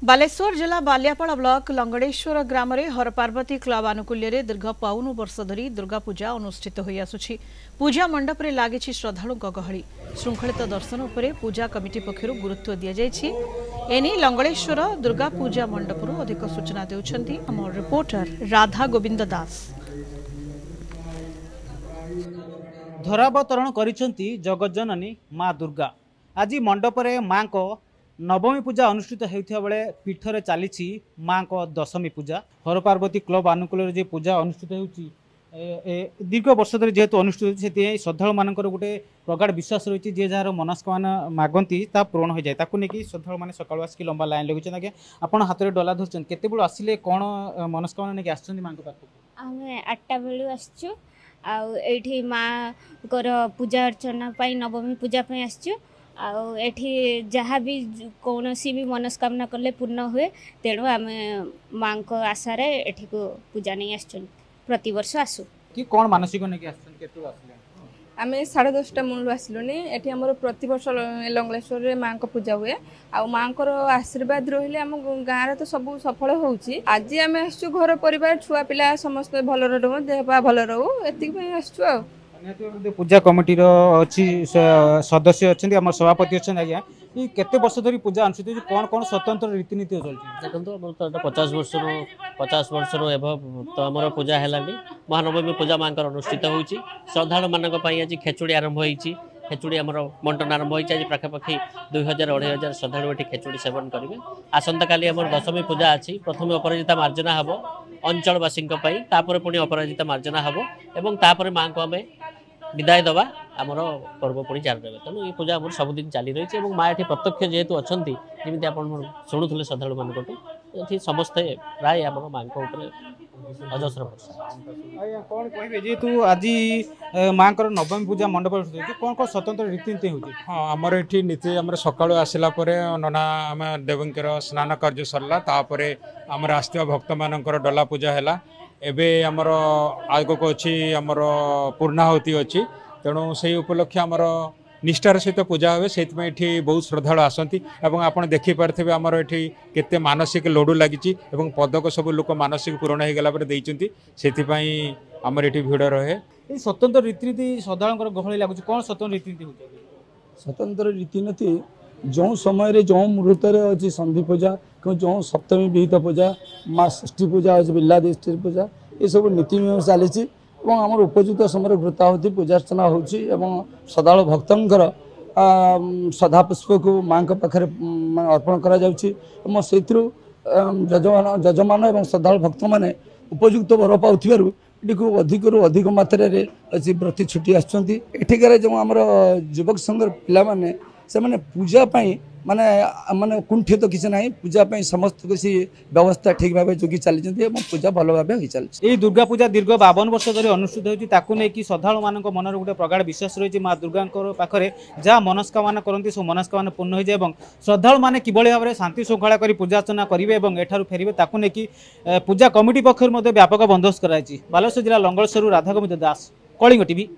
बालेश्वर जिला बालियापाड़ ब्लॉक लंगड़ेश्वर ग्राम में हरपार्वती क्लब आनुकूल्य दीर्घ 52 वर्ष धरी दुर्गा पूजा अनुष्ठित हो आसुछि। पूजा मंडप रे लागिछि श्रद्धालु गहली। श्रृंखलित दर्शन उपरे पूजा कमिटी पक्षरु गुरुत्व दिया जायछि। एनी लंगड़ेश्वर दुर्गा पूजा मंडपरु अधिक सूचना देउछन्ति हमर रिपोर्टर राधा गोविंद दास। धरावतरण करिसेंती जगज्जननी माँ दुर्गा। आज मंडप रे माँ को नवमी पूजा अनुष्ठित होता बेले पीठरे चली माँ को दशमी पूजा। हरपार्वती क्लब आनुकूल जो पूजा अनुष्ठित होती दीर्घ वर्ष धरी जेहेतु अनुष्ठित से श्रद्धालु मान गोटे प्रगाढ़ विश्वास रही जे जार मनस्कामना मागती पूरण हो जाए। नहीं श्रद्धालु मैंने सकाल आसिक लंबा लाइन लगे। आज्ञा आप हाथ में डला धरछन केते बेलू आसिले कौन मनस्कामना नहीं आसछन माँ को पाखु? आमे 8टा बेलू आसछु आठी माँ पूजा अर्चना नवमी पूजा आसछु एठी जहाँ भी कौन सी भी मनस्कामना कले पूर्ण हुए तेणु आम माँ को आशार एठी को पूजा नहीं आस प्रति वर्ष आसु कि कौन मानसिक नहीं आम 10:30 मूल आसलुनी एठी हमर प्रति वर्ष लंगलेश्वर माँ को पूजा हुए आ माँ को आशीर्वाद रहिले आम गाँव रे तो सब सफल होउची। आज आम आसु घर परिवार छुआ पिला समस्त भल रहू देह पा भल रहू एतिक आसु आ पूजा कमिटी अच्छी सदस्य अच्छा आम सभापति अच्छा आज्ञा ये केते वर्ष धरी पूजा अनुष्ठित कौन कौन स्वतंत्र रीतिनीति चलती देखो तो 50 वर्ष एभव तो आम पूजा है महानवमी पूजा माँ अनुष्ठित होती श्रद्धालु मान आज खेचुड़ी आरंभ होती। खेचुड़ी आम बंटन आरंभ होती आज पाखापाखि 2000-2500 श्रद्धालु ये खेचुड़ी सेवन करेंगे। आसंता काली आम दशमी पूजा अच्छी प्रथम अपराजिता मार्जना हम अंचलवासी पुणी अपराजिता मार्जना हम और माँ को आम विदाय दवा आमर पर्व पुणी जारी रहा। तेणु ये पूजा आम सबुदिन चली रही है। माँ ये प्रत्यक्ष जेहेतु अच्छा जमी आप शुणुले श्रद्धालु मान ये समस्ते प्राय आम माँ को अजस्र भरसा। कौन कहे जेहेतु आज माँ को नवमी पूजा मंडप कौन कौन स्वतंत्र रीतिनीति हो? हाँ आमर ये नीति आम सका आसला नना आम देवंकर स्नान कार्य सरला आमर आसवा भक्त मान डला पूजा है एबे आमर आग को अच्छी आमर पूर्णाहुति अच्छी तेणु से उपलक्षे आमर निष्ठार सहित पूजा हुए से बहुत श्रद्धालु आसती आपड़ देखिपारे आमर ये केते मानसिक लोडू लगी पदक सब लोक मानसिक पूरण हो गला से आमर ये भिड़ रहे। स्वतंत्र रीतिनीति श्रद्धालु गहली लगुच कौन स्वतंत्र रीतिनीति हो? स्वतंत्र रीतिनीति जो समय जो मुहूर्त अच्छी संधि पूजा जो सप्तमी विहित पूजा माँ षष्ठी पूजा अच्छे बिल्लादि पूजा ये सब नीति नियम चली आम उपयुक्त समय वृत्ताहुति पूजार्चना हो श्रद्धालु भक्तर श्रद्धा पुष्प को माँ के पाखे अर्पण कर जजमान और श्रद्धालु भक्त मैंने उपयुक्त वर पाथि अधिक अधिक मात्रा व्रती छुट्टी आठिकार जो आम युवक संघर पिला से मैंने पूजा माने माने कुंठित तो किसी ना पूजा समस्त किसी व्यवस्था ठीक भाव जोगी चली पूजा भल भाव हो चलती। ये दुर्गा पूजा दीर्घ 52 वर्ष धरी अनुष्ठित होती श्रद्धालु मान मन गोटे प्रगाढ़ विश्वास रही माँ दुर्गा पाखे जहाँ मनस्कामना करती सब मनस्कामना पूर्ण हो जाए। श्रद्धालु मैंने किभली भाव में शांति श्रृंखला कर पूजा अर्चना करेंगे और एठारू फेरबे पूजा कमिटी पक्ष व्यापक बंदोबस्त कराई। बालेश्वर जिला लंगलेश्वर राधा गोविंद दास, कलिंग टीवी।